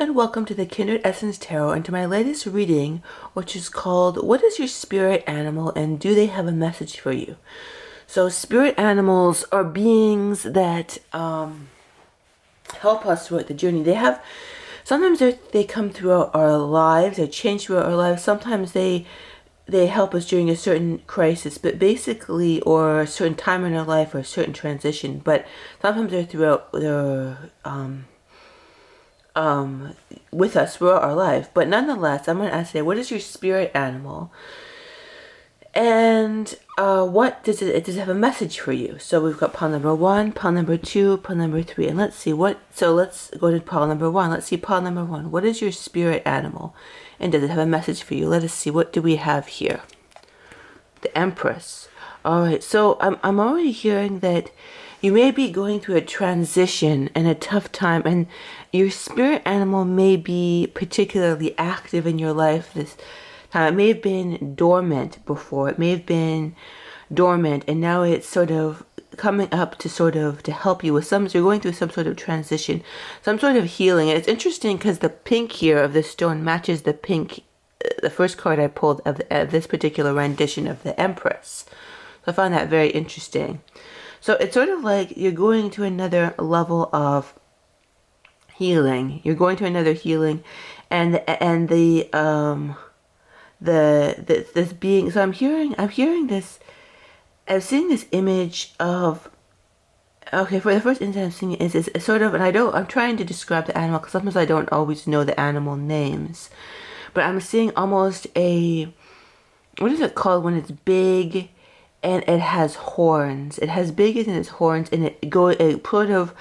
and welcome to the Kindred Essence Tarot and to my latest reading, which is called What is Your Spirit Animal and Do They Have a Message for You? So spirit animals are beings that help us throughout the journey. Sometimes they come throughout our lives, they change throughout our lives. Sometimes they help us during a certain crisis, but basically, or a certain time in our life or a certain transition. But sometimes they're throughout with us throughout our life. But nonetheless, I'm going to ask today, what is your spirit animal? And what does it have a message for you? So we've got pile number 1, pile number 2, pile number 3. And let's see so let's go to pile number 1. Let's see pile number 1. What is your spirit animal? And does it have a message for you? Let us see, what do we have here? The Empress. All right, so I'm already hearing that you may be going through a transition and a tough time, and your spirit animal may be particularly active in your life this time. It may have been dormant before. It may have been dormant, and now it's sort of coming up to help you with you're going through some sort of transition, some sort of healing. And it's interesting because the pink here of the stone matches the pink, the first card I pulled of this particular rendition of the Empress. So I found that very interesting. So it's sort of like you're going to another level of healing. You're going to another healing, and this being. So I'm hearing this. I'm seeing this image of. Okay, for the first instance, I'm seeing is sort of, and I'm trying to describe the animal because sometimes I don't always know the animal names, but I'm seeing almost what is it called when it's big? And it has horns. It has big in its horns, and it sort of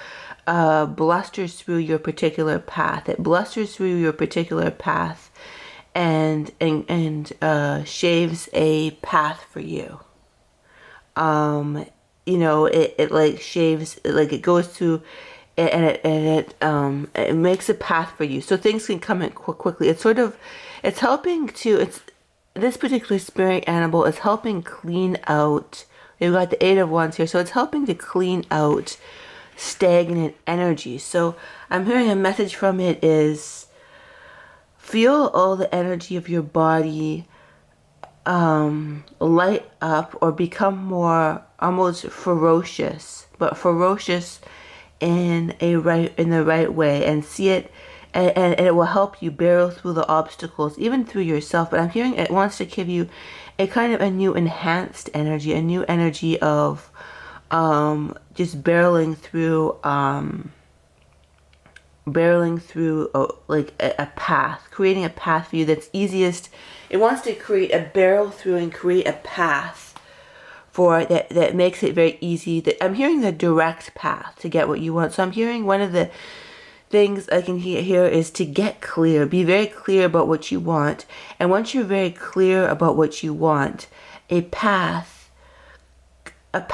blusters through your particular path. It blusters through your particular path, and shaves a path for you. It like shaves, like it goes through, and it makes a path for you, so things can come in quickly. It's helping to. This particular spirit animal is helping clean out. We've got the 8 of Wands here, so it's helping to clean out stagnant energy. So I'm hearing a message from it is feel all the energy of your body light up or become more almost ferocious, but ferocious in the right way, and see it. And it will help you barrel through the obstacles, even through yourself. But I'm hearing it wants to give you a kind of a new enhanced energy, a new energy of just barreling through like a path, creating a path for you that's easiest. It wants to create a barrel through and create a path for that makes it very easy. I'm hearing the direct path to get what you want. So I'm hearing one of the things I can hear here is to get clear. Be very clear about what you want. And once you're very clear about what you want, a path, so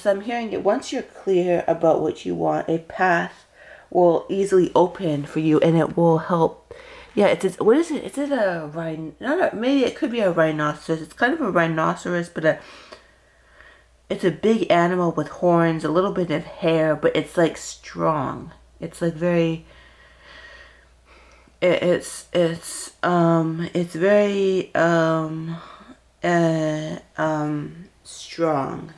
I'm hearing it, once you're clear about what you want, a path will easily open for you, and it will help. Yeah, what is it? Is it a maybe it could be a rhinoceros. It's kind of a rhinoceros, but it's a big animal with horns, a little bit of hair, but it's like strong. It's like very. It's very strong,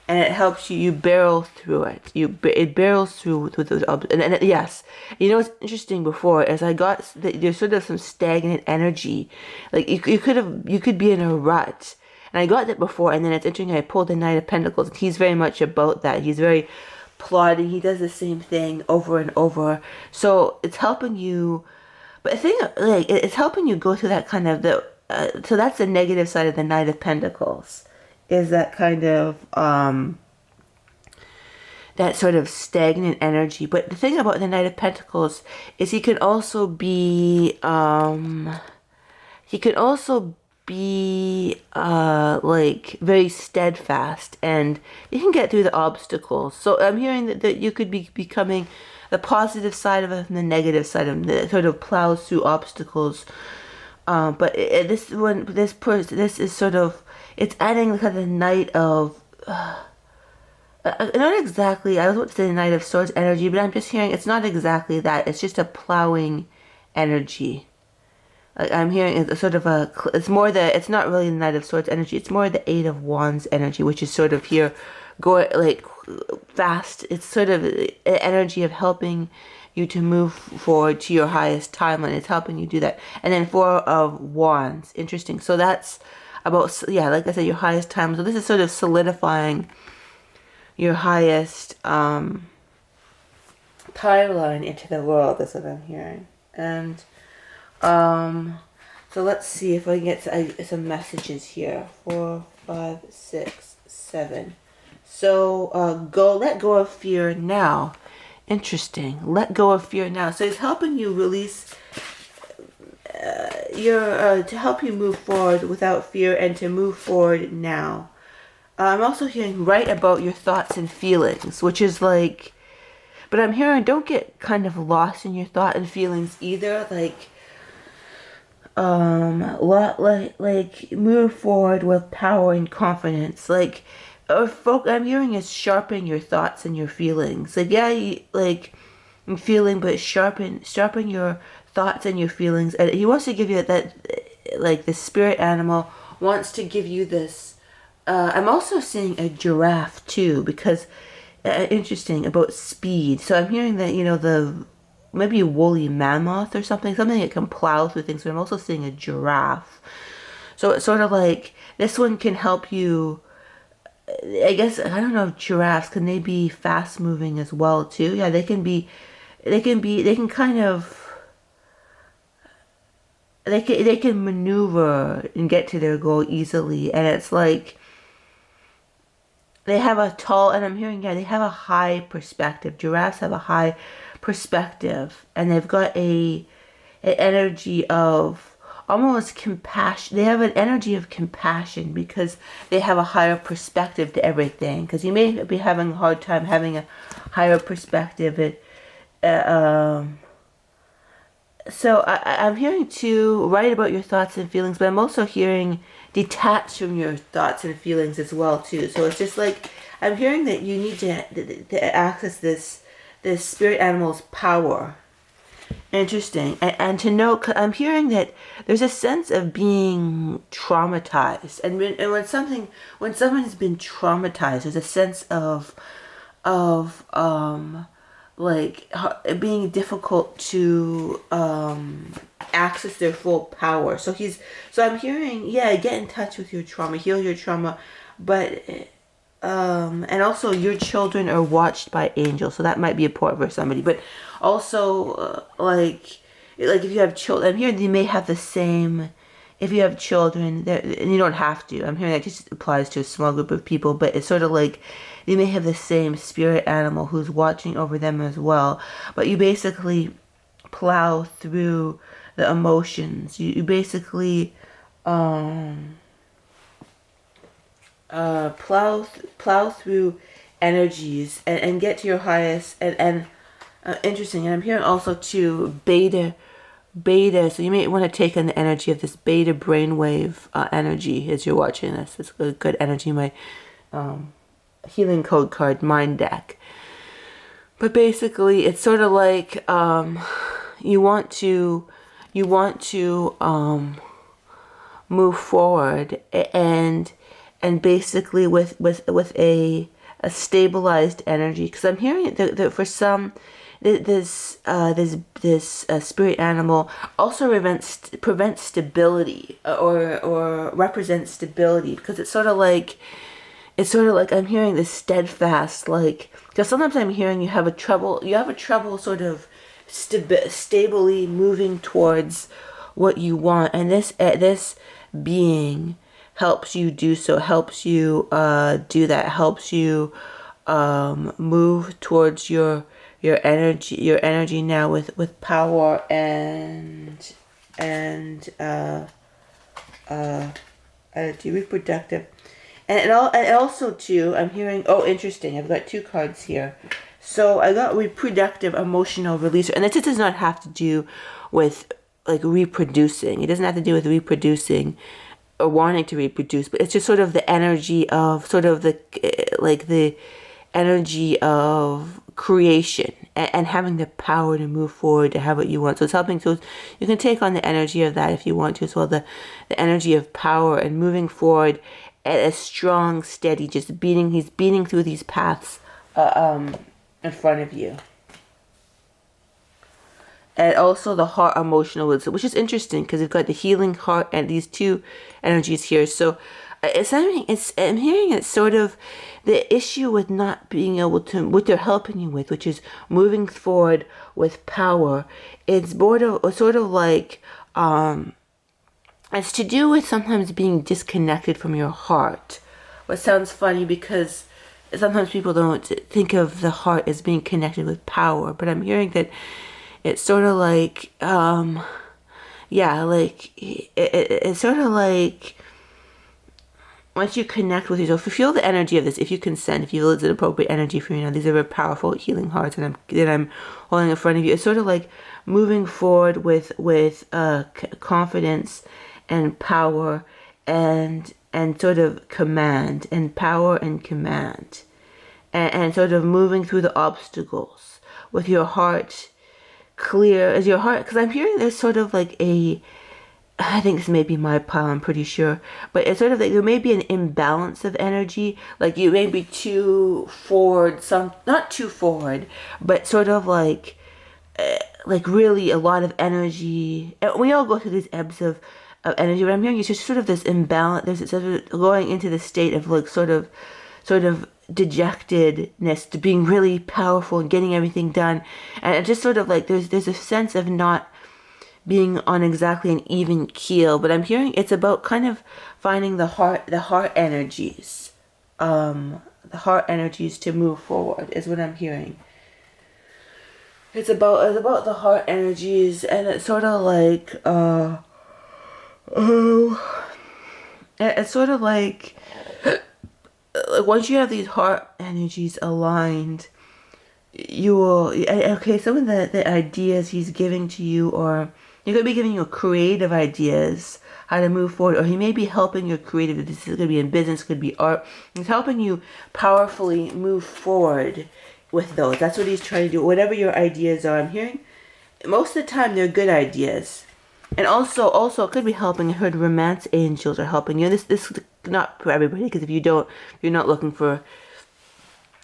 and it helps you. You barrel through it. It barrels through those and yes. You know what's interesting? Before as I got there's sort of some stagnant energy, like you could be in a rut, and I got that before, and then it's interesting. I pulled the Knight of Pentacles, and he's very much about that. He's very plodding. He does the same thing over and over. So it's helping you, but I think like it's helping you go through that kind of so that's the negative side of the Knight of Pentacles, is that kind of that sort of stagnant energy. But the thing about the Knight of Pentacles is he can also be like very steadfast, and you can get through the obstacles. So I'm hearing that you could be becoming the positive side of it and the negative side of it, that sort of plows through obstacles. But this is sort of, it's adding kind of the Knight of not exactly, I was about to say the Knight of Swords energy, but I'm just hearing it's not exactly that. It's just a plowing energy. Like I'm hearing it's sort of it's not really the Knight of Swords energy, it's more the Eight of Wands energy, which is sort of here going like fast. It's sort of an energy of helping you to move forward to your highest timeline. It's helping you do that. And then Four of Wands, interesting. So that's about, yeah, like I said, your highest timeline. So this is sort of solidifying your highest timeline into the world. That's what I'm hearing. And so let's see if I can get some messages here. 4, 5, 6, 7. So let go of fear now. Interesting. Let go of fear now. So it's helping you release to help you move forward without fear and to move forward now. I'm also hearing write about your thoughts and feelings, which is like, but I'm hearing don't get kind of lost in your thought and feelings either. Like move forward with power and confidence. Like, I'm hearing is sharpen your thoughts and your feelings. Like, yeah, I'm feeling, but sharpen your thoughts and your feelings. And he wants to give you that, like the spirit animal wants to give you this. I'm also seeing a giraffe too, because interesting about speed. So I'm hearing that, maybe a woolly mammoth or something that can plow through things. But I'm also seeing a giraffe. So it's sort of like this one can help you. I guess, I don't know if giraffes, can they be fast moving as well too? Yeah, they can maneuver and get to their goal easily. And it's like they have and I'm hearing, yeah, they have a high perspective. Giraffes have a high perspective, and they've got an energy of almost compassion. They have an energy of compassion because they have a higher perspective to everything. Because you may be having a hard time having a higher perspective. So I'm hearing to write about your thoughts and feelings, but I'm also hearing detach from your thoughts and feelings as well too. So it's just like I'm hearing that you need to access this spirit animal's power. Interesting. And to know, I'm hearing that there's a sense of being traumatized. And when someone has been traumatized, there's a sense of like being difficult to access their full power. So I'm hearing, yeah, get in touch with your trauma, heal your trauma, but and also your children are watched by angels, so that might be important for somebody. But also like if you have children, I'm hearing they may have the same. If you have children, and you don't have to, I'm hearing that just applies to a small group of people, but it's sort of like they may have the same spirit animal who's watching over them as well. But you basically plow through the emotions. You basically plow through energies and get to your highest and interesting. And I'm hearing also too beta. So you may want to take in the energy of this beta brainwave energy as you're watching this. It's a good energy. My healing code card mind deck. But basically, it's sort of like you want to move forward and basically with a stabilized energy, because I'm hearing that for some this spirit animal also prevents stability or represents stability, because it's sort of like I'm hearing this steadfast, like, because sometimes I'm hearing you have a trouble sort of stably moving towards what you want, and this being helps you do so, helps you do that, helps you move towards your energy now with power and reproductive. And also too, I'm hearing, oh, interesting, I've got two cards here. So I got reproductive emotional releaser, and this does not have to do with like reproducing. It doesn't have to do with reproducing or wanting to reproduce, but it's just sort of the energy of sort of the energy of creation and having the power to move forward to have what you want. So it's helping. So you can take on the energy of that if you want to as well. The energy of power and moving forward at a strong, steady, just beating. He's beating through these paths in front of you. And also the heart emotional wisdom, which is interesting because you've got the healing heart and these two energies here. So I'm hearing it's sort of the issue with not being able to, what they're helping you with, which is moving forward with power. It's sort of like, it's to do with sometimes being disconnected from your heart. What sounds funny because sometimes people don't think of the heart as being connected with power, but I'm hearing that it's sort of like, it's sort of like once you connect with yourself, if you feel the energy of this, if you consent, if you feel it's an appropriate energy for you now, these are very powerful healing hearts that I'm holding in front of you. It's sort of like moving forward with confidence and power and sort of command and power and command and sort of moving through the obstacles with your heart clear as your heart, because I'm hearing there's sort of like I think this may be my pile, I'm pretty sure, but it's sort of like there may be an imbalance of energy, like you may be too forward, not too forward, but sort of like really a lot of energy. And we all go through these ebbs of energy, but I'm hearing it's just sort of this imbalance. There's sort of going into the state of like sort of dejectedness to being really powerful and getting everything done, and it just sort of like there's a sense of not being on exactly an even keel. But I'm hearing it's about kind of finding the heart energies, the heart energies to move forward is what I'm hearing. It's about the heart energies, and it's sort of like it's sort of like once you have these heart energies aligned, you will, okay, some of the ideas he's giving to you, or he could be giving you creative ideas how to move forward, or he may be helping your creative. This is going to be in business, could be art. He's helping you powerfully move forward with those. That's what he's trying to do. Whatever your ideas are, I'm hearing most of the time they're good ideas. And also it could be helping. I heard romance angels are helping you. This is not for everybody, because if you're not looking for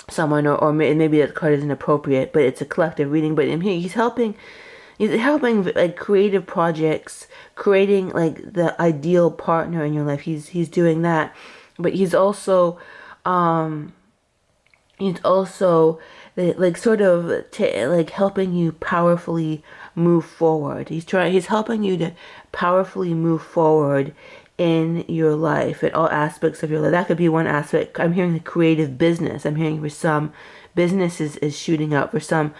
someone, or maybe that card isn't appropriate, but it's a collective reading. But in here, he's helping like creative projects, creating like the ideal partner in your life. He's doing that, but he's also like sort of like helping you powerfully move forward. He's helping you to powerfully move forward in your life, in all aspects of your life. That could be one aspect. I'm hearing the creative business. I'm hearing for some business is shooting up for some.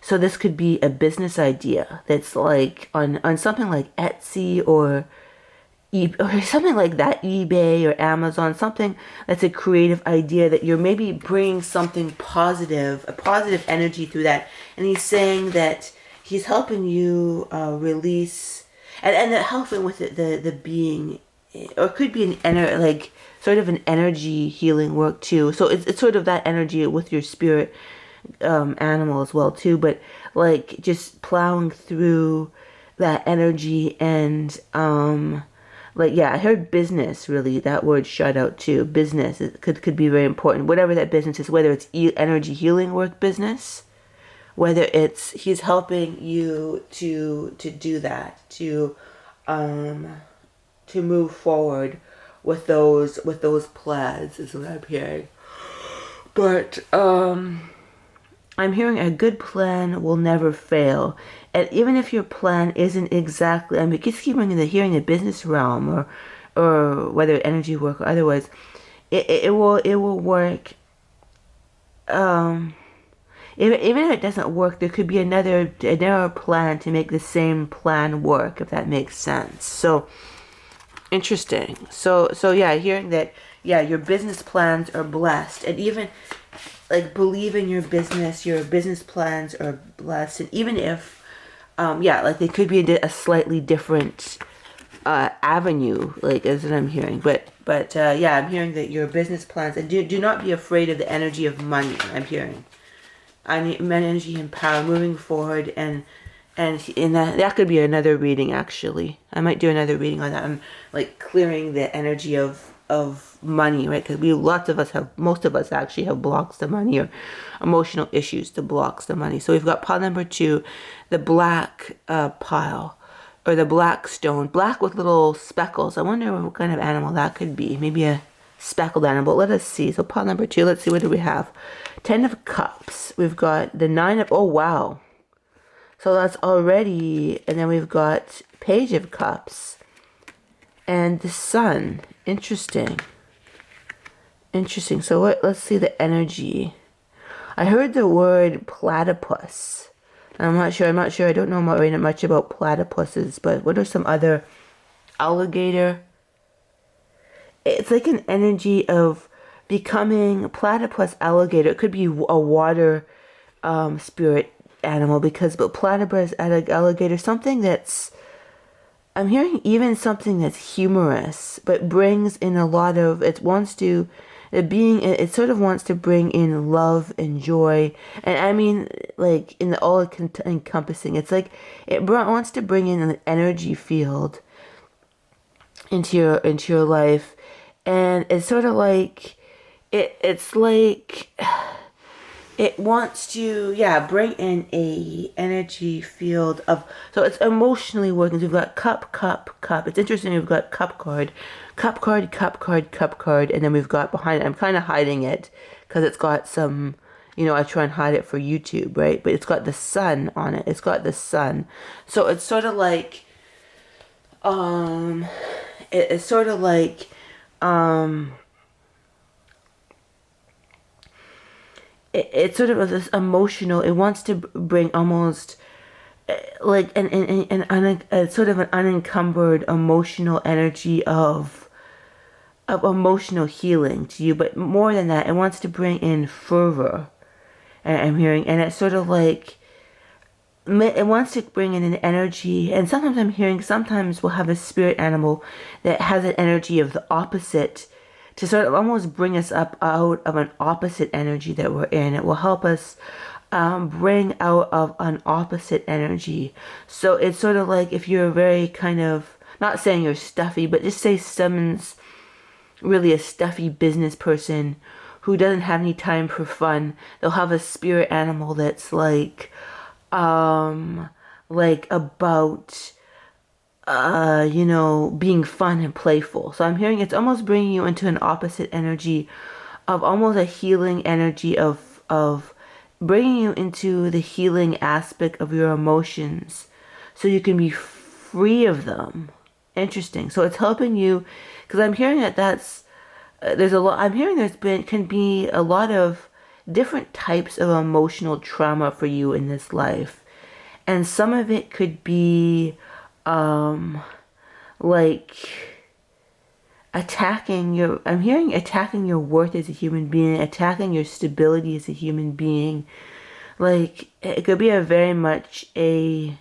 So this could be a business idea that's like on something like Etsy or something like that, eBay or Amazon, something that's a creative idea that you're maybe bringing something positive, a positive energy through that. And he's saying that he's helping you release and helping with the being, or it could be like sort of an energy healing work too. So it's sort of that energy with your spirit animal as well too, but like just plowing through that energy. And I heard business, really, that word shut out too. Business, it could be very important, whatever that business is, whether it's energy healing work business, whether it's he's helping you to do that, to move forward with those plans is what I'm hearing. But I'm hearing a good plan will never fail. And even if your plan isn't exactly, I mean, just keep hearing the business realm, or whether energy work or otherwise, it will work. Even if it doesn't work, there could be another plan to make the same plan work, if that makes sense. So interesting. So yeah, hearing that, yeah, your business plans are blessed, and even like believe in your business plans are blessed, and even if like they could be a slightly different avenue, like as what I'm hearing, but I'm hearing that your business plans, and do not be afraid of the energy of money. I'm hearing energy and power moving forward, and that could be another reading. Actually, I might do another reading on that. I'm like clearing the energy of money, right? Because most of us actually have blocks to money, or emotional issues to blocks to money. So we've got pile number 2, the black pile, or the black stone, black with little speckles. I wonder what kind of animal that could be. Maybe a speckled animal. Let us see. So pile number 2, let's see, what do we have? 10 of Cups. We've got the 9 of, oh wow. So that's already, and then we've got Page of Cups and the Sun. Interesting. Interesting. So let's see the energy. I heard the word platypus. I'm not sure. I don't know much about platypuses, but what are some other? Alligator. It's like an energy of becoming platypus, alligator. It could be a water spirit animal, but platypus, alligator, something that's, I'm hearing even something that's humorous, but brings in a lot of, it sort of wants to bring in love and joy, and I mean like in the all encompassing. It's like it wants to bring in an energy field into your life, and it's sort of like it's like it wants to, bring in a energy field of, so it's emotionally working. So we've got cup, cup, cup. It's interesting. We've got cup card, cup card, cup card, cup card, and then we've got behind it, I'm kind of hiding it because it's got some, I try and hide it for YouTube, right? But it's got the sun on it. It's got the sun. So it's sort of like, it's sort of like, it's sort of this emotional, it wants to bring almost like sort of an unencumbered emotional energy of emotional healing to you. But more than that, it wants to bring in fervor, and I'm hearing, and it's sort of like it wants to bring in an energy. And sometimes I'm hearing, sometimes we'll have a spirit animal that has an energy of the opposite, to sort of almost bring us up out of an opposite energy that we're in. It will help us bring out of an opposite energy. So it's sort of like if you're very kind of, not saying you're stuffy, but just say someone's really a stuffy business person who doesn't have any time for fun, they'll have a spirit animal that's like about being fun and playful. So I'm hearing it's almost bringing you into an opposite energy of almost a healing energy of bringing you into the healing aspect of your emotions so you can be free of them. Interesting. So it's helping you, because I'm hearing that's there's a lot. I'm hearing can be a lot of different types of emotional trauma for you in this life, and some of it could be like I'm hearing attacking your worth as a human being, attacking your stability as a human being. Like it could be a very much an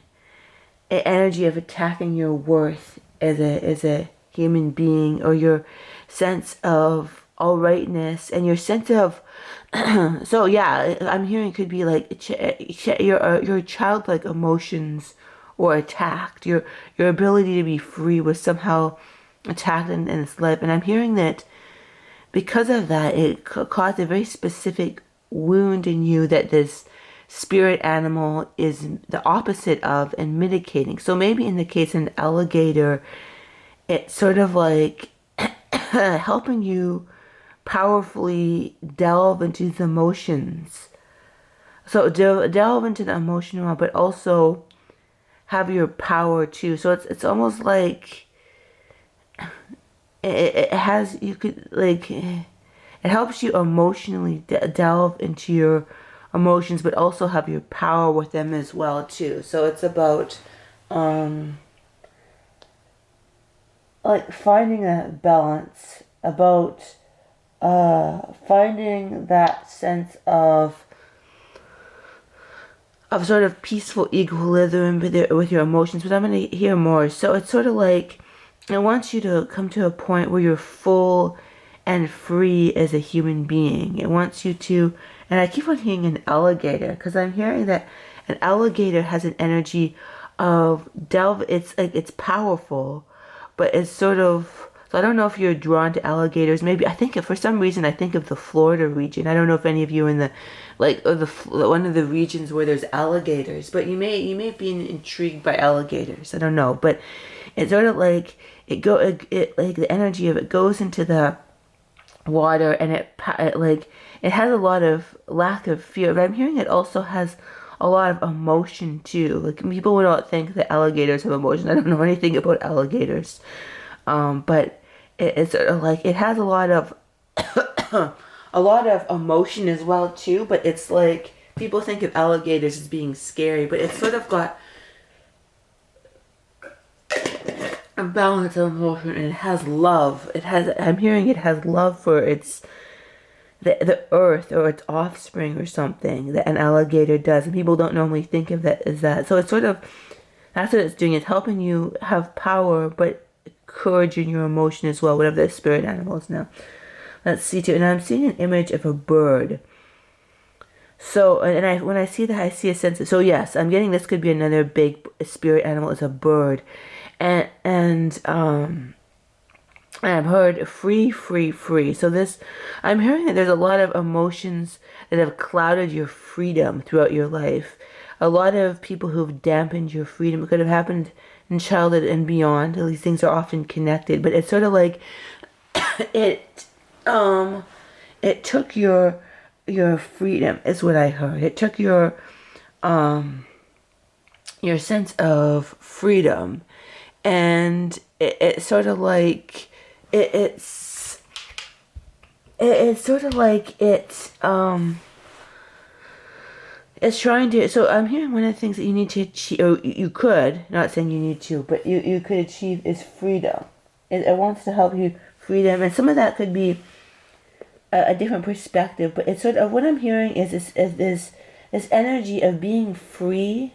energy of attacking your worth as a human being, or your sense of all rightness and your sense of so yeah, I'm hearing it could be like your childlike emotions or attacked. Your ability to be free was somehow attacked in its life. And I'm hearing that because of that, it caused a very specific wound in you that this spirit animal is the opposite of and mitigating. So maybe in the case of an alligator, it's sort of like helping you powerfully delve into the emotions. So delve into the emotional, but also have your power too. So it's almost like it has, you could like, it helps you emotionally delve into your emotions, but also have your power with them as well too. So it's about like finding a balance, about finding that sense of sort of peaceful equilibrium with your emotions. But I'm going to hear more. So it's sort of like it wants you to come to a point where you're full and free as a human being. It wants you to And I keep on hearing an alligator, because I'm hearing that an alligator has an energy of delve. It's like it's powerful, but it's sort of. So I don't know if you're drawn to alligators. Maybe I think for some reason I think of the Florida region. I don't know if any of you are in the like or the one of the regions where there's alligators, but you may be intrigued by alligators. I don't know, but it's sort of like it like the energy of it goes into the water, and it has a lot of lack of fear, but I'm hearing it also has a lot of emotion too. Like people would not think that alligators have emotion. I don't know anything about alligators, but it's sort of like it has a lot of a lot of emotion as well too. But it's like people think of alligators as being scary, but it's sort of got a balance of emotion, and it has love. I'm hearing it has love for the earth or its offspring or something that an alligator does, and people don't normally think of that as that. So it's sort of that's what it's doing. It's helping you have power, but courage in your emotion as well. Whatever the spirit animal is now. Let's see too. And I'm seeing an image of a bird. So when I see that, I see a sense of. So yes, I'm getting this could be another big spirit animal is a bird, and I've heard free, free, free. So I'm hearing that there's a lot of emotions that have clouded your freedom throughout your life. A lot of people who've dampened your freedom. It could have happened in childhood and beyond. These things are often connected, but it's sort of like it took your freedom is what I heard. It took your sense of freedom, and it's sort of like it's sort of like it's trying to. So I'm hearing one of the things that you need to achieve, or you could, not saying you need to, but you could achieve is freedom. It wants to help you freedom, and some of that could be a different perspective, but it's sort of what I'm hearing is this energy of being free,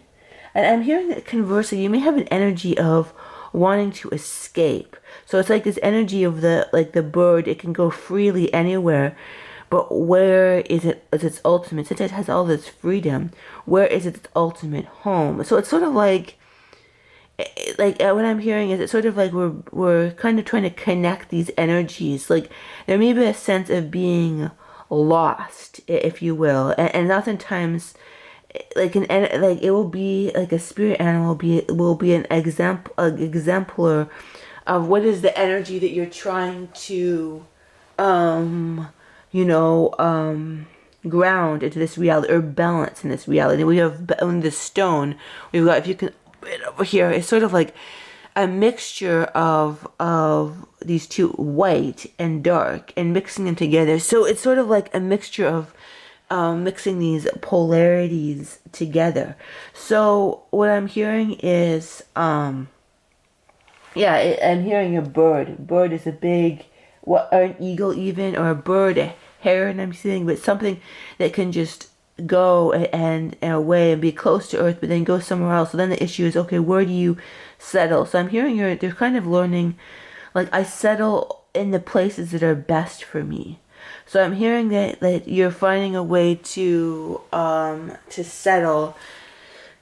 and I'm hearing that conversely you may have an energy of wanting to escape. So it's like this energy of the bird. It can go freely anywhere, but where is its ultimate? Since it has all this freedom, where is its ultimate home? So it's sort of like what I'm hearing is it's sort of like we're kind of trying to connect these energies. Like there may be a sense of being lost, if you will, and oftentimes like it will be like a spirit animal will be an exemplar of what is the energy that you're trying to ground into this reality or balance in this reality. We have on the stone. We've got, if you can, over here, it's sort of like a mixture of these two, white and dark, and mixing them together. So it's sort of like a mixture of mixing these polarities together. So what I'm hearing is, I'm hearing a bird. Bird is a big, or an eagle even, or a bird, a heron I'm seeing, but something that can just go and away and be close to earth, but then go somewhere else. So then the issue is, okay, where do you settle? So I'm hearing they're kind of learning, like, I settle in the places that are best for me. So I'm hearing that you're finding a way to settle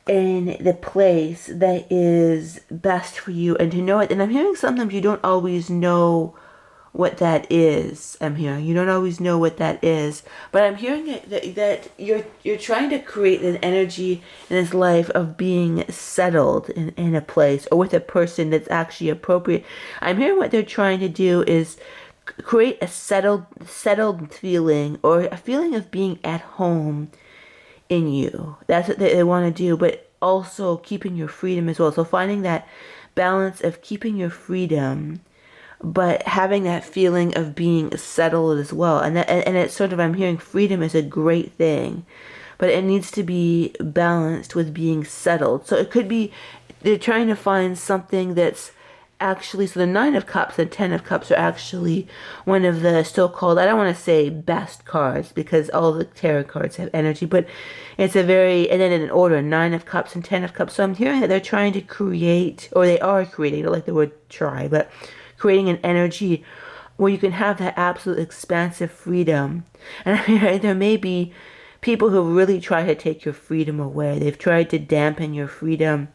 in the place that is best for you and to know it. And I'm hearing sometimes you don't always know what that is. You don't always know what that is, but I'm hearing that you're trying to create an energy in this life of being settled in a place or with a person that's actually appropriate. I'm hearing what they're trying to do is create a settled feeling, or a feeling of being at home in you. That's what they want to do, but also keeping your freedom as well. So finding that balance of keeping your freedom but having that feeling of being settled as well. And it's sort of, I'm hearing freedom is a great thing, but it needs to be balanced with being settled. So it could be they're trying to find something that's actually, so the 9 of Cups and 10 of Cups are actually one of the so-called, I don't want to say best cards because all the tarot cards have energy, but it's a very, and then in an order, 9 of Cups and 10 of Cups. So I'm hearing that they're trying to create, or they are creating, I don't like the word try, but creating an energy where you can have that absolute expansive freedom. And I mean, there may be people who really try to take your freedom away. They've tried to dampen your freedom.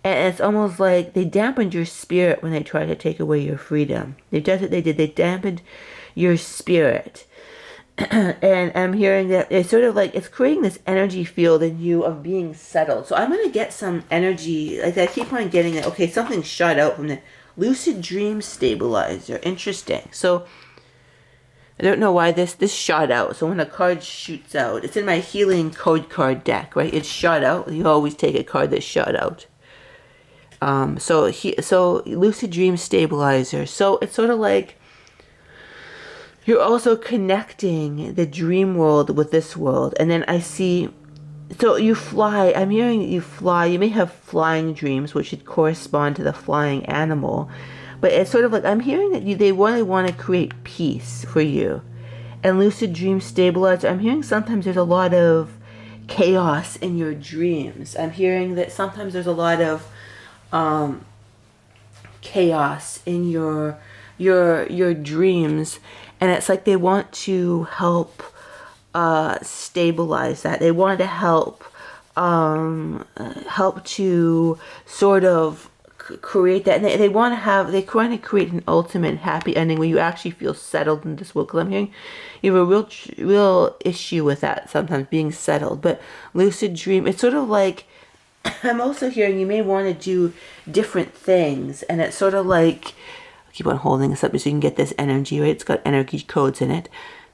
And it's almost like they dampened your spirit when they tried to take away your freedom. That's what they did. They dampened your spirit. And I'm hearing that it's sort of like it's creating this energy field in you of being settled. So I'm going to get some energy. Like I keep on getting it. Okay, something shot out from the lucid dream stabilizer. Interesting. So I don't know why this shot out. So when a card shoots out, it's in my healing code card deck, right? It's shot out. You always take a card that's shot out. So lucid dream stabilizer. So it's sort of like you're also connecting the dream world with this world. And then I see, so you fly. I'm hearing that you fly. You may have flying dreams, which should correspond to the flying animal. But it's sort of like, I'm hearing that they really want to create peace for you. And lucid dream stabilizer, I'm hearing sometimes there's a lot of chaos in your dreams. I'm hearing that sometimes there's a lot of chaos in your dreams, and it's like they want to help stabilize that. They want to help to sort of create that, and they want to create an ultimate happy ending where you actually feel settled in this world. Because I'm hearing you have a real issue with that sometimes, being settled. But lucid dream, it's sort of like, I'm also hearing you may want to do different things, and it's sort of like, I keep on holding this up so you can get this energy, right? It's got energy codes in it,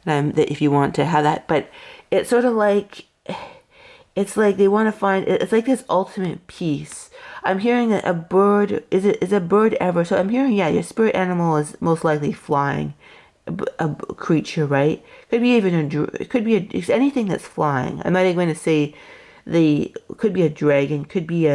that if you want to have that, but it's sort of like, it's like they want to find, it's like this ultimate peace. I'm hearing that a bird, is a bird ever, so I'm hearing, yeah, your spirit animal is most likely flying, a creature, right? Could be even it could be it's anything that's flying. I'm not even going to say could be a dragon, could be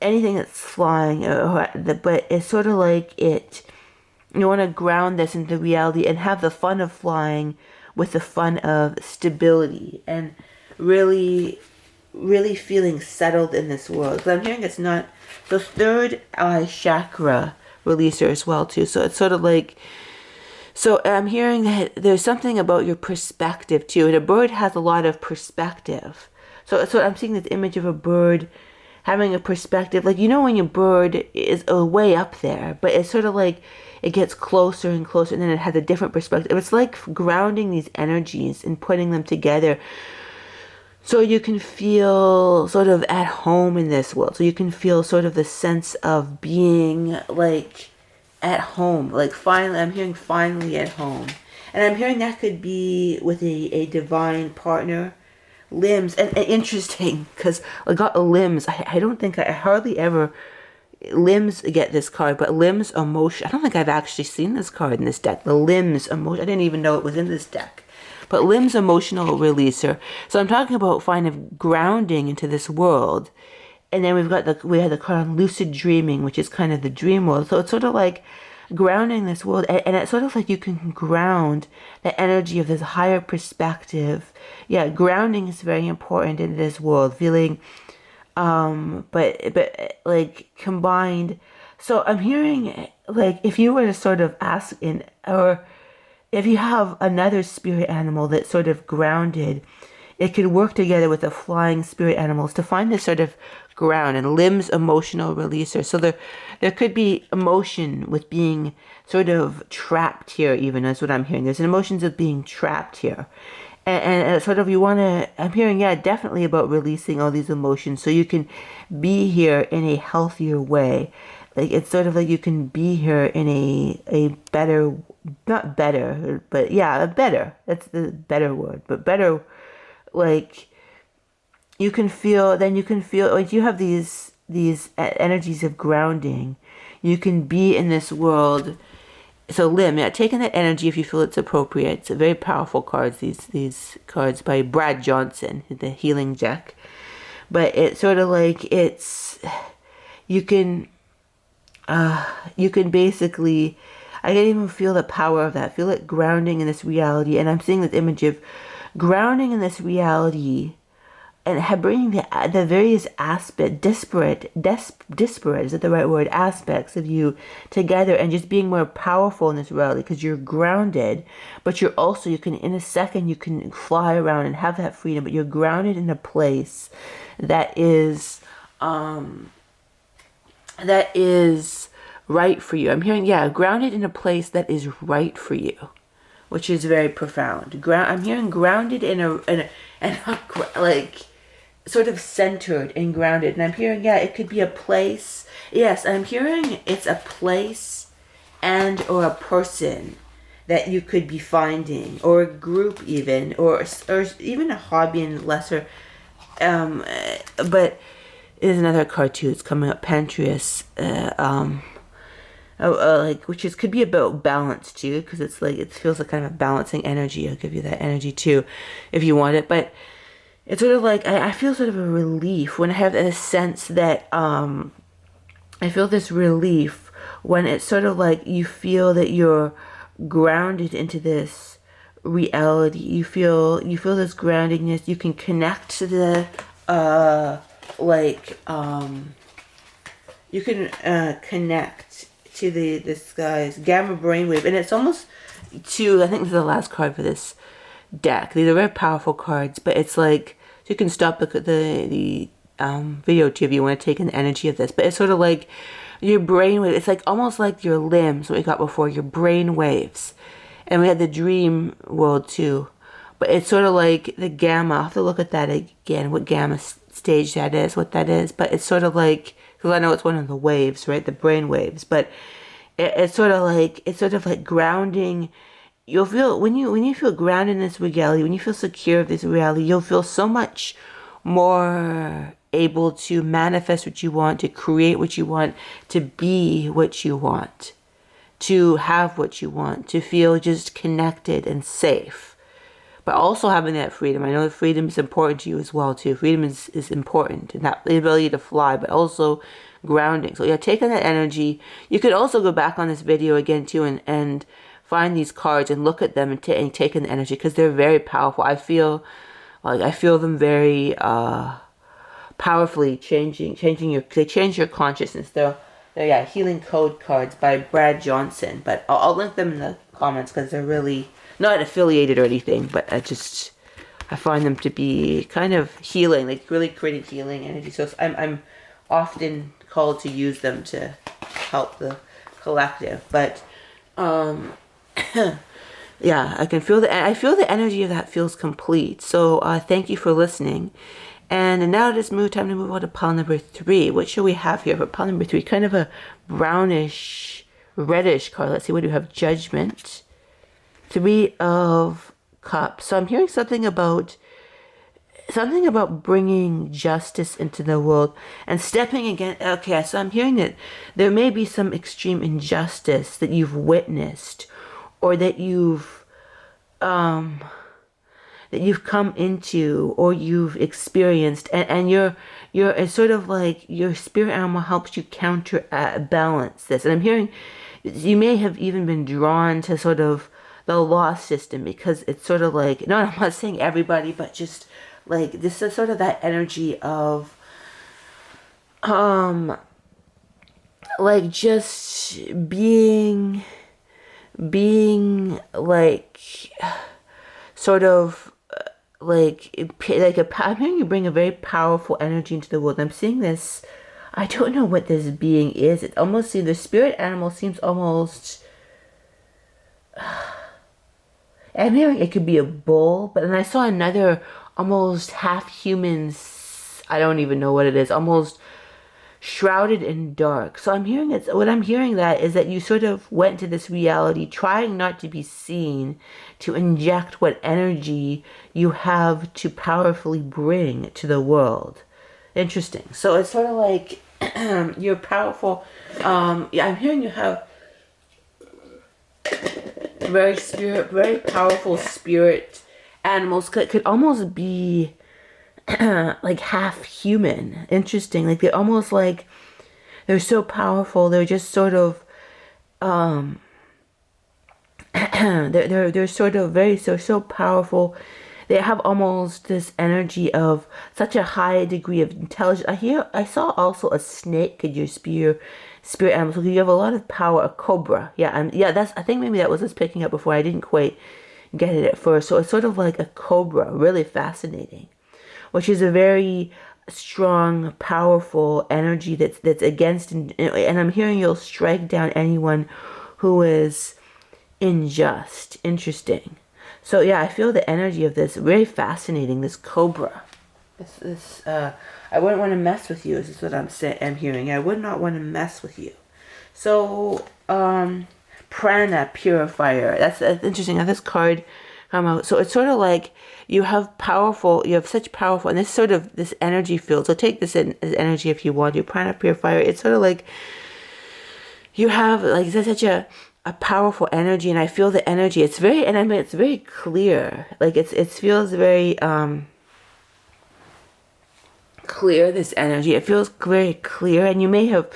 anything that's flying, but it's sort of like you want to ground this into reality and have the fun of flying with the fun of stability and really feeling settled in this world. Because I'm hearing it's not, so third eye chakra releaser as well too. So it's sort of like, so I'm hearing that there's something about your perspective too. And a bird has a lot of perspective. So I'm seeing this image of a bird having a perspective. Like, when your bird is way up there, but it's sort of like it gets closer and closer, and then it has a different perspective. It's like grounding these energies and putting them together so you can feel sort of at home in this world. So you can feel sort of the sense of being like at home. Like finally, I'm hearing finally at home. And I'm hearing that could be with a divine partner. Limbs, and interesting, because I got limbs. I don't think I hardly ever limbs get this card, but limbs emotion. I don't think I've actually seen this card in this deck. The limbs emotion. I didn't even know it was in this deck. But limbs emotional releaser. So I'm talking about of grounding into this world, and then we had the card on lucid dreaming, which is kind of the dream world. So it's sort of like grounding this world, and it's sort of like you can ground the energy of this higher perspective. Yeah, grounding is very important in this world, feeling but like combined. So I'm hearing, like, if you were to sort of ask or if you have another spirit animal that's sort of grounded, it could work together with the flying spirit animals to find this sort of ground. And limbs emotional releaser. So there could be emotion with being sort of trapped here, even, is what I'm hearing. There's emotions of being trapped here. And sort of I'm hearing, yeah, definitely about releasing all these emotions so you can be here in a healthier way. Like, it's sort of like you can be here in a better, not better, but yeah, better. That's the better word, but better, like, you can feel, like, you have these energies of grounding. You can be in this world. So taking that energy if you feel it's appropriate. It's a very powerful cards, these cards by Brad Johnson, the healing deck. But it's sort of like you can basically, I can even feel the power of that. Feel it grounding in this reality. And I'm seeing this image of grounding in this reality and bringing the various disparate, is that the right word, aspects of you together, and just being more powerful in this reality, because you're grounded, but you're also, you can, in a second, you can fly around and have that freedom, but you're grounded in a place that is right for you. I'm hearing, yeah, grounded in a place that is right for you, which is very profound. I'm hearing grounded in a like sort of centered and grounded. And I'm hearing, yeah, it could be a place. Yes, I'm hearing it's a place and or a person that you could be finding, or a group even, or even a hobby in lesser. But there's another card too. It's coming up, Pancreas. Like, could be about balance too, because it's like, it feels like kind of a balancing energy. I'll give you that energy too, if you want it. But it's sort of like, I feel sort of a relief when I have a sense that, I feel this relief when it's sort of like you feel that you're grounded into this reality. You feel this groundedness. You can connect to the, you can connect to the skies, gamma brainwave, and it's almost to, I think this is the last card for this deck. These are very powerful cards, but it's like, so you can stop the video too if you want to take in the energy of this, but it's sort of like your brainwave. It's like almost like your limbs, what we got before, your brain waves, and we had the dream world too, but it's sort of like the gamma. I'll have to look at that again, what gamma stage that is, what that is, but it's sort of like, because I know it's one of the waves, right? The brain waves. But it's sort of like grounding. You'll feel, when you feel grounded in this reality, when you feel secure of this reality, you'll feel so much more able to manifest what you want, to create what you want, to be what you want, to have what you want, to feel just connected and safe. But also having that freedom. I know that freedom is important to you as well too. Freedom is important, and that the ability to fly, but also grounding. So yeah, take on that energy. You could also go back on this video again too, and find these cards and look at them and take in the energy, because they're very powerful. I feel them very powerfully changing they change your consciousness. They're healing code cards by Brad Johnson, but I'll link them in the comments, because they're really not affiliated or anything, but I find them to be kind of healing, like really creating healing energy. So I'm often called to use them to help the collective. But yeah, I feel the energy of that feels complete. So thank you for listening. And now time to move on to pile number 3. What shall we have here for pile number 3? Kind of a brownish, reddish card. Let's see, what do we have? Judgment. 3 of Cups. So I'm hearing something about bringing justice into the world and stepping again. Okay, so I'm hearing that there may be some extreme injustice that you've witnessed, or that you've come into, or you've experienced, and you're it's sort of like your spirit animal helps you balance this. And I'm hearing you may have even been drawn to sort of the law system, because it's sort of like, no, I'm not saying everybody, but just like, this is sort of that energy of like just being like sort of I'm hearing you bring a very powerful energy into the world. I'm seeing this, I don't know what this being is. It almost seems, the spirit animal seems almost, I'm hearing it could be a bull, but then I saw another almost half human, I don't even know what it is, almost shrouded in dark. So I'm hearing what I'm hearing that is that you sort of went to this reality trying not to be seen, to inject what energy you have to powerfully bring to the world. Interesting. So it's sort of like you're powerful. Yeah, I'm hearing you have very powerful spirit animals. Could almost be like half human. Interesting. Like they're almost like, they're so powerful. They're just sort of they're sort of so powerful they have almost this energy of such a high degree of intelligence. I saw also a snake could your spirit animal. So you have a lot of power. A cobra, yeah, and yeah, that's, I think maybe that was us picking up before. I didn't quite get it at first. So it's sort of like a cobra, really fascinating, which is a very strong, powerful energy that's against, and I'm hearing you'll strike down anyone who is unjust. Interesting. So yeah, I feel the energy of this very fascinating. This cobra, this I wouldn't want to mess with you. This is what I'm hearing. I would not want to mess with you. So prana purifier. That's interesting. Now this card come out. So it's sort of like you have such powerful, and this sort of this energy field. So take this as energy if you want. Your prana purifier. It's sort of like you have like such a powerful energy, and I feel the energy. It's very, and I mean it's very clear. Like it feels very clear. This energy. It feels very clear, and you may have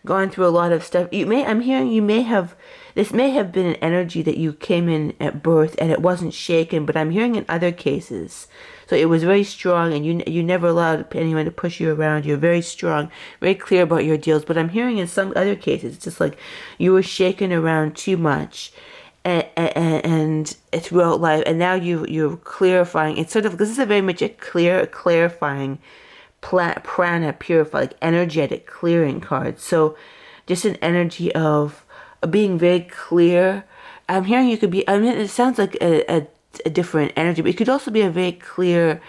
gone through a lot of stuff. I'm hearing this may have been an energy that you came in at birth and it wasn't shaken, but I'm hearing in other cases. So it was very strong, and you never allowed anyone to push you around. You're very strong, very clear about your deals. But I'm hearing in some other cases, it's just like you were shaken around too much, and throughout life, and now you're clarifying. It's sort of, this is a very much a clarifying, prana purify, like energetic clearing card. So just an energy of being very clear. I'm hearing you could be, I mean, it sounds like a different energy, but it could also be a very clear,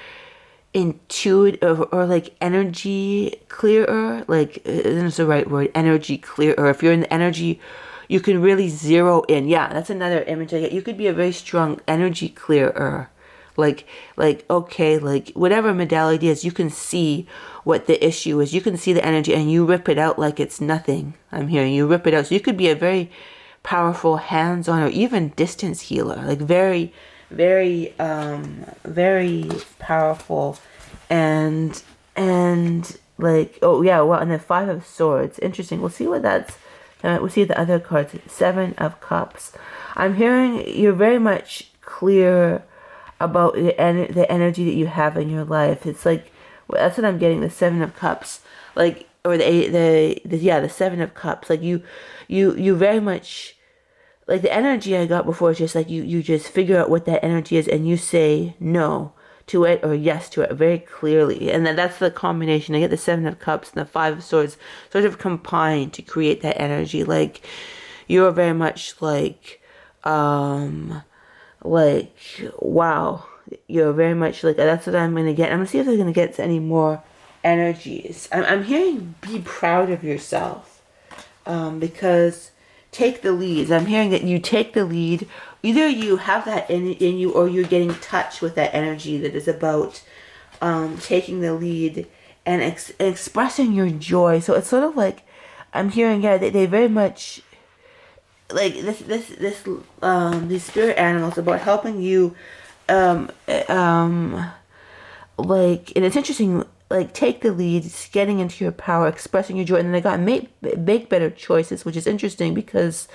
intuitive, or like energy clearer, like, that's the right word, energy clearer. If you're in the energy, you can really zero in. Yeah, that's another image I get. You could be a very strong energy clearer. Like, okay, like, whatever modality is, you can see what the issue is. You can see the energy, and you rip it out like it's nothing. I'm hearing you rip it out. So you could be a very powerful hands-on or even distance healer. Like, very, very, very powerful. And like, oh, yeah, well, and the 5 of Swords. Interesting. We'll see what that's, we'll see the other cards. 7 of Cups. I'm hearing you're very much clear about the energy that you have in your life. It's like, well, that's what I'm getting, the 7 of Cups, like, or the 7 of Cups. Like you very much, like, the energy I got before is just like you just figure out what that energy is, and you say no to it or yes to it very clearly. And then that's the combination. I get the 7 of Cups and the 5 of Swords sort of combined to create that energy. Like, you're very much like wow, you're very much like, that's what I'm gonna get. I'm gonna see if I'm gonna get any more energies. I'm hearing be proud of yourself, because take the leads. I'm hearing that you take the lead. Either you have that in you, or you're getting touched with that energy that is about taking the lead and expressing your joy. So it's sort of like, I'm hearing, yeah, they very much, like, these spirit animals about helping you, like, and it's interesting, like, take the lead, getting into your power, expressing your joy, and then they got make better choices, which is interesting because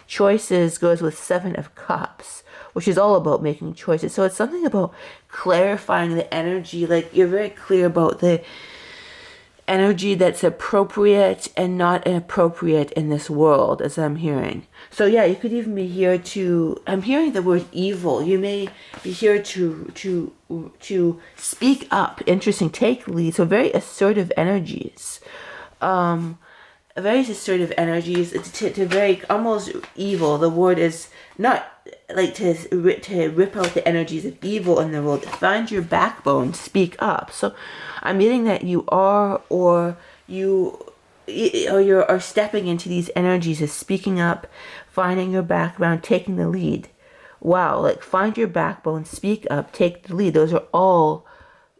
choices goes with 7 of Cups, which is all about making choices. So it's something about clarifying the energy. Like, you're very clear about the energy that's appropriate and not inappropriate in this world, as I'm hearing. So yeah, you could even be here to, I'm hearing the word evil. You may be here to speak up. Interesting. Take lead. So very assertive energies. Very assertive energies, to very almost evil. The word is not like to rip out the energies of evil in the world. Find your backbone, speak up. So I'm getting that you are, or you are stepping into these energies of speaking up, finding your background, taking the lead. Wow, like, find your backbone, speak up, take the lead. Those are all,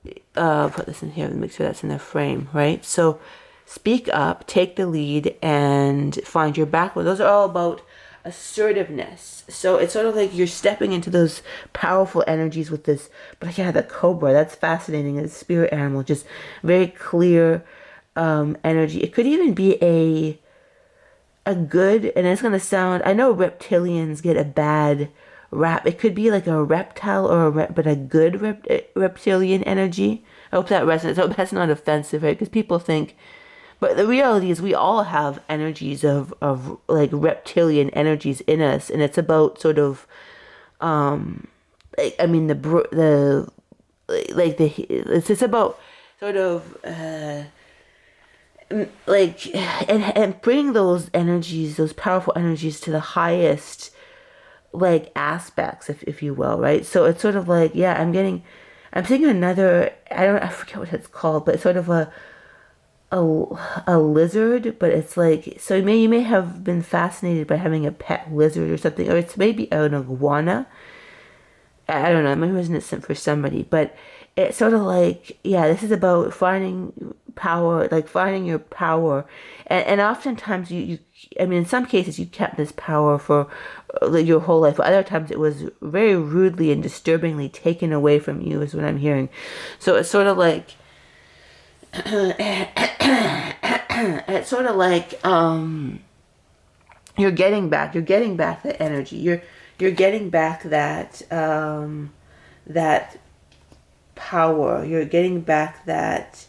put this in here and make sure that's in the frame, right? So speak up, take the lead, and find your backbone. Those are all about assertiveness. So it's sort of like you're stepping into those powerful energies with this. But yeah, the cobra, that's fascinating. It's a spirit animal, just very clear energy. It could even be a good, and it's going to sound, I know reptilians get a bad it could be like a reptile or but a good reptilian energy. I hope that resonates. I hope that's not offensive, right? Because people think, but the reality is we all have energies of like reptilian energies in us, and it's about sort of, I mean it's just about sort of like and bring those energies, those powerful energies to the highest like aspects, if you will, right? So it's sort of like, yeah, I'm seeing another, I forget what it's called, but it's sort of a lizard, but it's like, so you may have been fascinated by having a pet lizard or something, or it's maybe an iguana. I don't know, maybe it wasn't sent for somebody, but it's sort of like, yeah, this is about finding power, like finding your power. And oftentimes I mean, in some cases you kept this power for your whole life, but other times it was very rudely and disturbingly taken away from you, is what I'm hearing. So it's sort of like, you're getting back that energy. You're getting back that that power. You're getting back that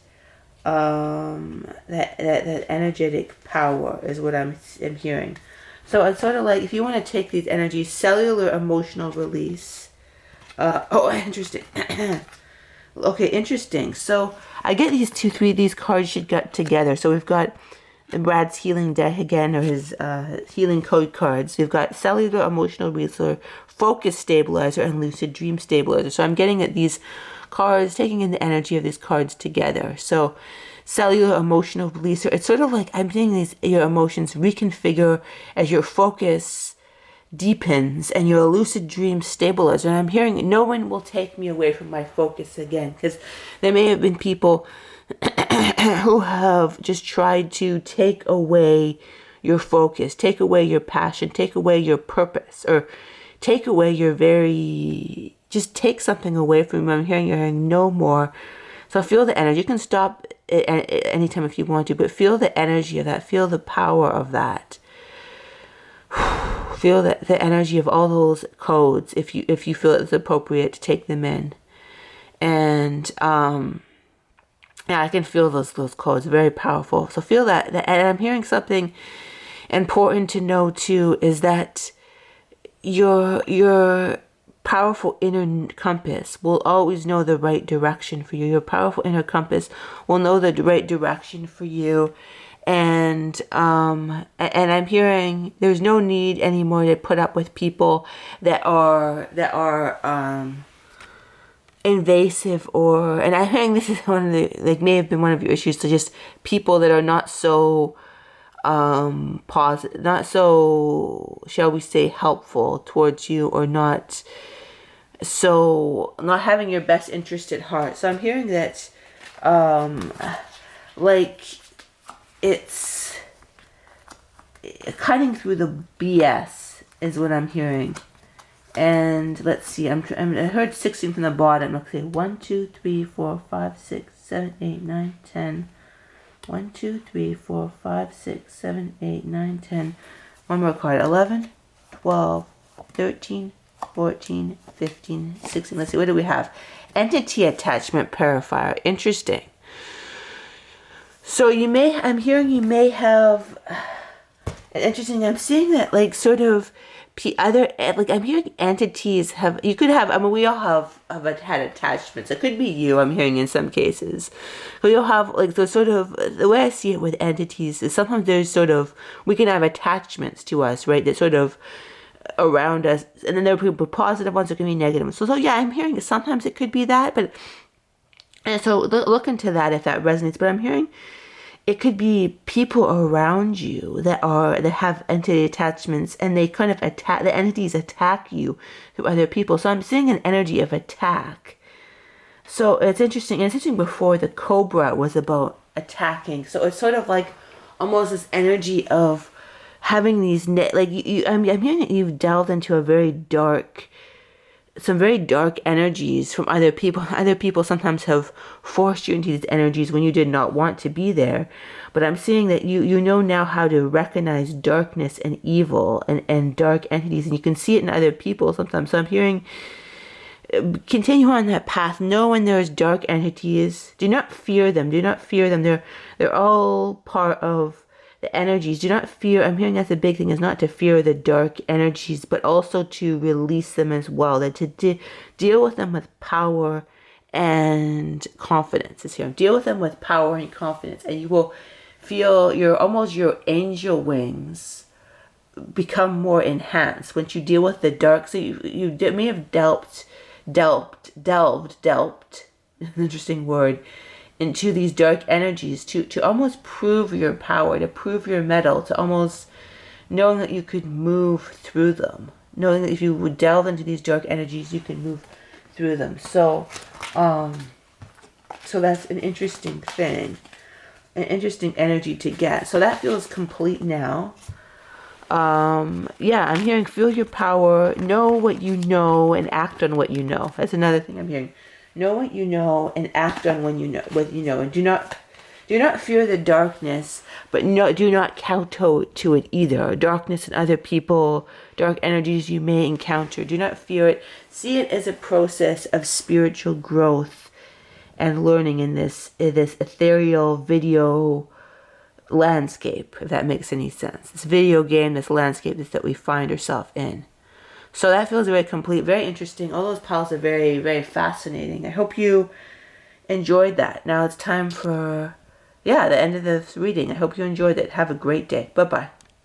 that energetic power, is what I'm hearing. So it's sort of like, if you want to take these energies, cellular emotional release. Interesting. Okay, interesting. So I get these cards should get together. So we've got Brad's healing deck again, or his healing code cards. We've got cellular emotional releaser, focus stabilizer, and lucid dream stabilizer. So I'm getting at these cards, taking in the energy of these cards together. So cellular emotional releaser, it's sort of like I'm seeing your emotions reconfigure as your focus deepens, and your lucid dream stabilizer. And I'm hearing, no one will take me away from my focus again, because there may have been people who have just tried to take away your focus, take away your passion, take away your purpose, or take away just take something away from you. I'm hearing no more. So feel the energy. You can stop anytime if you want to, but feel the energy of that. Feel the power of that. Feel the energy of all those codes, if you feel it's appropriate to take them in. And yeah, I can feel those codes, very powerful. So feel that. And I'm hearing something important to know too, is that your powerful inner compass will always know the right direction for you. Your powerful inner compass will know the right direction for you. And I'm hearing there's no need anymore to put up with people that are invasive, and I'm hearing this is one of the, like, may have been one of your issues. So just people that are not so positive, not so, shall we say, helpful towards you, or not having your best interest at heart. So I'm hearing that like it's cutting through the BS is what I'm hearing. And let's see, I heard 16 from the bottom. Okay, 1, 2, 3, 4, 5, 6, 7, 8, 9, 10. 1, 2, 3, 4, 5, 6, 7, 8, 9, 10. One more card. 11, 12, 13, 14, 15, 16. Let's see, what do we have? Entity attachment purifier. Interesting. So I'm hearing you may have, interesting, I'm seeing that, like, sort of I'm hearing entities you could have, I mean, we all have had attachments. It could be you, I'm hearing, in some cases. We all have, like, the sort of, the way I see it with entities is sometimes there's sort of, we can have attachments to us, right, that sort of around us, and then there are people positive ones, there can be negative ones. So yeah, I'm hearing sometimes it could be that, and so look into that if that resonates. But I'm hearing it could be people around you that have entity attachments, and they kind of the entities attack you through other people. So I'm seeing an energy of attack. So it's interesting. And it's interesting, before the cobra was about attacking. So it's sort of like almost this energy of having these I'm hearing that you've delved into a very dark some very dark energies from other people. Other people sometimes have forced you into these energies when you did not want to be there. But I'm seeing that you know now how to recognize darkness and evil and dark entities, and you can see it in other people sometimes. So I'm hearing, continue on that path. Know when there's dark entities. Do not fear them. Do not fear them. They're all part of the energies. Do not fear. I'm hearing that's the big thing, is not to fear the dark energies, but also to release them as well. That to deal with them with power and confidence is here. Deal with them with power and confidence, and you will feel your angel wings become more enhanced once you deal with the dark. So you may have delved, interesting word, into these dark energies to almost prove your power, to prove your mettle, to almost knowing that you could move through them, knowing that if you would delve into these dark energies, you can move through them. So that's an interesting thing, an interesting energy to get. So that feels complete now. Yeah, I'm hearing feel your power, know what you know, and act on what you know. That's another thing I'm hearing. Know what you know and act on what you know, and do not fear the darkness, but do not kowtow to it either. Darkness and other people, dark energies you may encounter. Do not fear it. See it as a process of spiritual growth and learning in this ethereal video landscape, if that makes any sense. This video game, this landscape that we find ourselves in. So that feels very complete, very interesting. All those piles are very, very fascinating. I hope you enjoyed that. Now it's time for, the end of this reading. I hope you enjoyed it. Have a great day. Bye-bye.